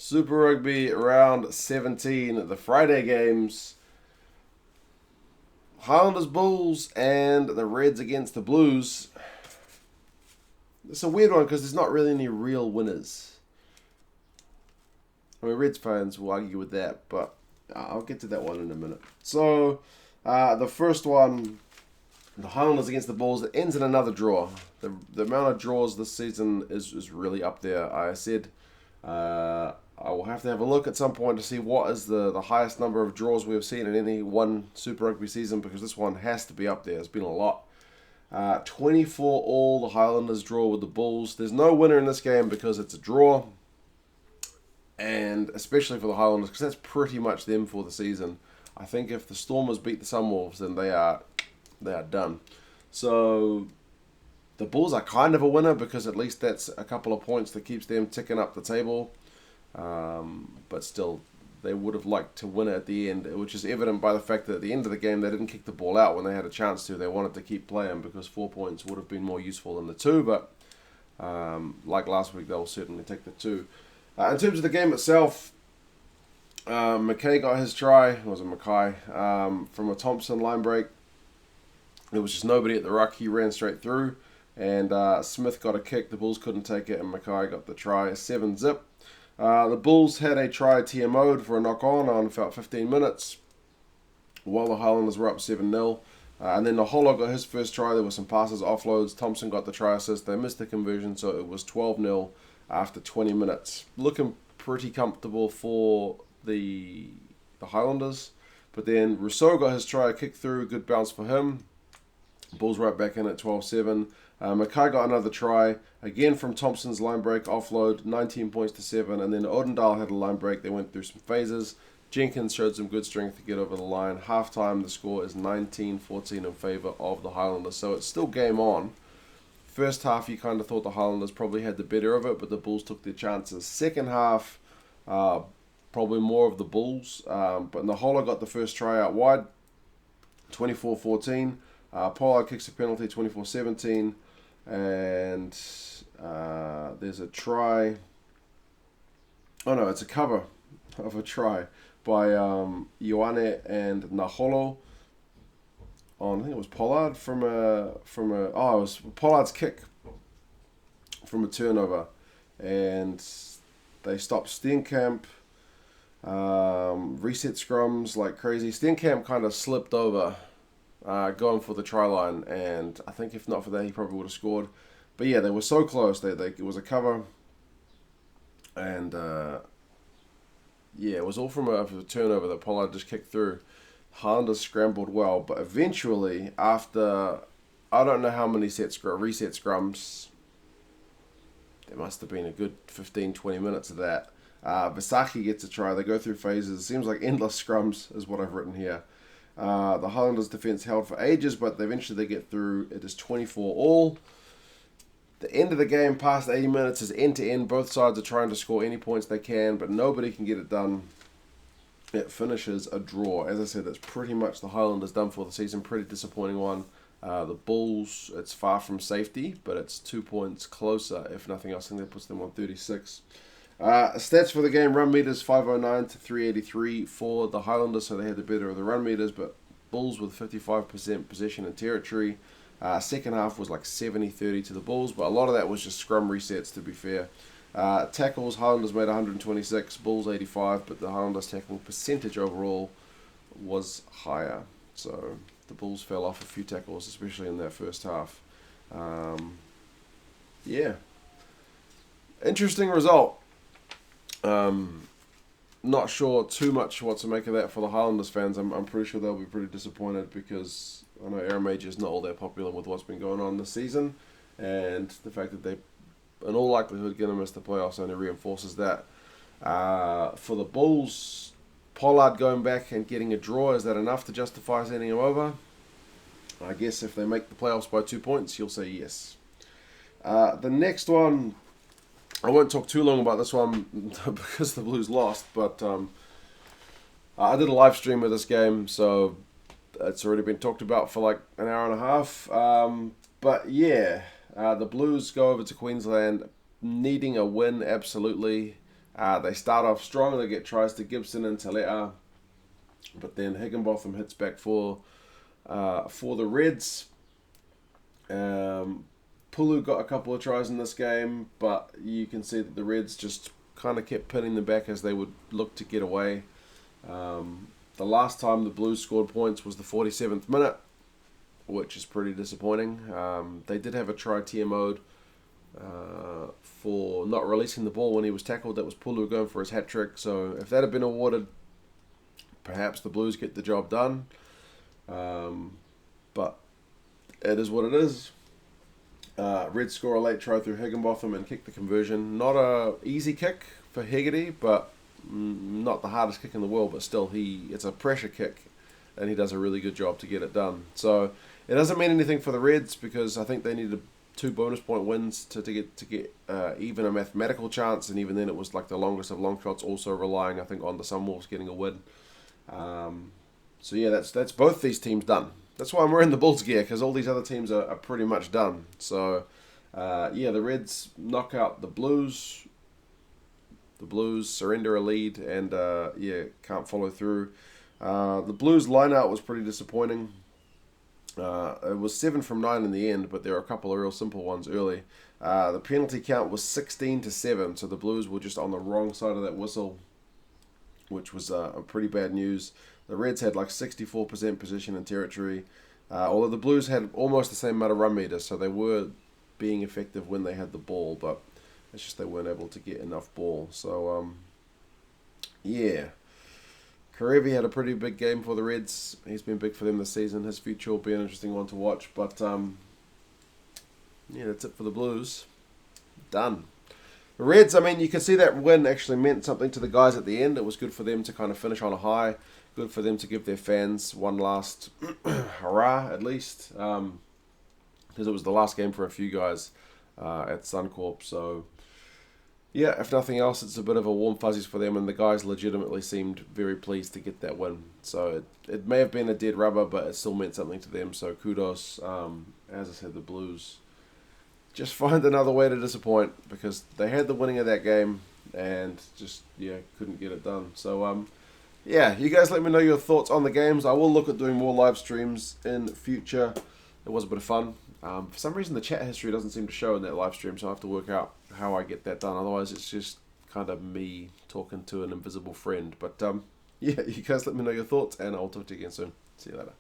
Super Rugby round 17, the Friday games. Highlanders Bulls and the Reds against the Blues. It's a weird one because there's not really any real winners. I mean, Reds fans will argue with that, but I'll get to that one in a minute. So, the first one, the Highlanders against the Bulls, it ends in another draw. The amount of draws this season is really up there. I said I will have to have a look at some point to see what is the highest number of draws we have seen in any one Super Rugby season, because this one has to be up there. It's been a lot. 24 all, the Highlanders draw with the Bulls. There's no winner in this game because it's a draw, and especially for the Highlanders, because that's pretty much them for the season. I think if the Stormers beat the Sunwolves, then they are done. So the Bulls are kind of a winner because at least that's a couple of points that keeps them ticking up the table. But still, they would have liked to win it at the end, which is evident by the fact that at the end of the game they didn't kick the ball out when they had a chance to. They wanted to keep playing because 4 points would have been more useful than the 2, but like last week, they'll certainly take the 2. In terms of the game itself, McKay got his try. It was a Mackay from a Thompson line break. There was just nobody at the ruck. He ran straight through, and Smith got a kick. The Bulls couldn't take it, and Mackay got the try, 7-zip. The Bulls had a try TMO'd for a knock-on about 15 minutes, while the Highlanders were up 7-0. And then the Holo got his first try. There were some passes, offloads. Thompson got the try assist. They missed the conversion, so it was 12-0 after 20 minutes. Looking pretty comfortable for the Highlanders. But then Rousseau got his try, kick through, good bounce for him. Bulls right back in at 12-7. Mackay got another try, again from Thompson's line break, offload, 19 points to 7. And then Odendal had a line break. They went through some phases. Jenkins showed some good strength to get over the line. Halftime, the score is 19-14 in favour of the Highlanders. So it's still game on. First half, you kind of thought the Highlanders probably had the better of it, but the Bulls took their chances. Second half, probably more of the Bulls. But Nahola got the first try out wide, 24-14. Pollard kicks a penalty, 24-17. And there's a try. Oh no, it's a cover of a try by Ioane and Naholo on, I think it was Pollard it was Pollard's kick from a turnover, and they stopped Steenkamp, reset scrums like crazy. Steenkamp kind of slipped over going for the try line, and I think if not for that, he probably would have scored. But yeah, they were so close. It was a cover, and it was all from a turnover that Pollard just kicked through. Highlanders scrambled well, but eventually, after I don't know how many reset scrums, there must have been a good 15-20 minutes of that. Visaki gets a try. They go through phases. It seems like endless scrums is what I've written here. The Highlanders defence held for ages, but eventually they get through. It is 24 all. The end of the game, past 80 minutes, is end-to-end. Both sides are trying to score any points they can, but nobody can get it done. It finishes a draw. As I said, that's pretty much the Highlanders done for the season. Pretty disappointing one. The Bulls, it's far from safety, but it's 2 points closer, if nothing else. I think that puts them on 36. Stats for the game: run meters 509 to 383 for the Highlanders, so they had the better of the run meters, but Bulls with 55% possession and territory. Second half was like 70-30 to the Bulls, but a lot of that was just scrum resets, to be fair. Tackles, Highlanders made 126, Bulls 85, but the Highlanders tackling percentage overall was higher. So the Bulls fell off a few tackles, especially in that first half. Interesting result. Not sure too much what to make of that for the Highlanders fans. I'm pretty sure they'll be pretty disappointed because I know Aaron Major's not all that popular with what's been going on this season, and the fact that they, in all likelihood, going to miss the playoffs only reinforces that. For the Bulls, Pollard going back and getting a draw, is that enough to justify sending him over? I guess if they make the playoffs by 2 points, you'll say yes. The next one, I won't talk too long about this one because the Blues lost, but I did a live stream of this game, so it's already been talked about for like an hour and a half. But yeah, the Blues go over to Queensland needing a win, absolutely. They start off strong. They get tries to Gibson and Taleta, but then Higginbotham hits back for the Reds. Pulu got a couple of tries in this game, but you can see that the Reds just kind of kept pinning them back as they would look to get away. The last time the Blues scored points was the 47th minute, which is pretty disappointing. They did have a try TMO'd for not releasing the ball when he was tackled. That was Pulu going for his hat trick. So if that had been awarded, perhaps the Blues get the job done. But it is what it is. Reds score a late try through Higginbotham and kick the conversion. Not a easy kick for Hegarty, but not the hardest kick in the world. But still, it's a pressure kick, and he does a really good job to get it done. So it doesn't mean anything for the Reds because I think they needed 2 bonus point wins to get even a mathematical chance, and even then it was like the longest of long shots, also relying I think on the Sunwolves getting a win. So yeah, that's both these teams done. That's why I'm wearing the Bulls gear, because all these other teams are pretty much done. So, the Reds knock out the Blues. The Blues surrender a lead and, can't follow through. The Blues line-out was pretty disappointing. It was 7 from 9 in the end, but there were a couple of real simple ones early. The penalty count was 16-7, so the Blues were just on the wrong side of that whistle, which was a pretty bad news. The Reds had like 64% possession and territory, although the Blues had almost the same amount of run meters, so they were being effective when they had the ball, but it's just they weren't able to get enough ball. So, Karevi had a pretty big game for the Reds. He's been big for them this season. His future will be an interesting one to watch, but that's it for the Blues. Done. The Reds, I mean, you can see that win actually meant something to the guys at the end. It was good for them to kind of finish on a high. Good for them to give their fans one last hurrah, at least. Because it was the last game for a few guys at Suncorp. So, yeah, if nothing else, it's a bit of a warm fuzzies for them. And the guys legitimately seemed very pleased to get that win. So, it may have been a dead rubber, but it still meant something to them. So, kudos. As I said, the Blues just find another way to disappoint, because they had the winning of that game and just, couldn't get it done. So, you guys let me know your thoughts on the games. I will look at doing more live streams in future. It was a bit of fun. For some reason, the chat history doesn't seem to show in that live stream, so I have to work out how I get that done. Otherwise, it's just kind of me talking to an invisible friend. But, you guys let me know your thoughts, and I'll talk to you again soon. See you later.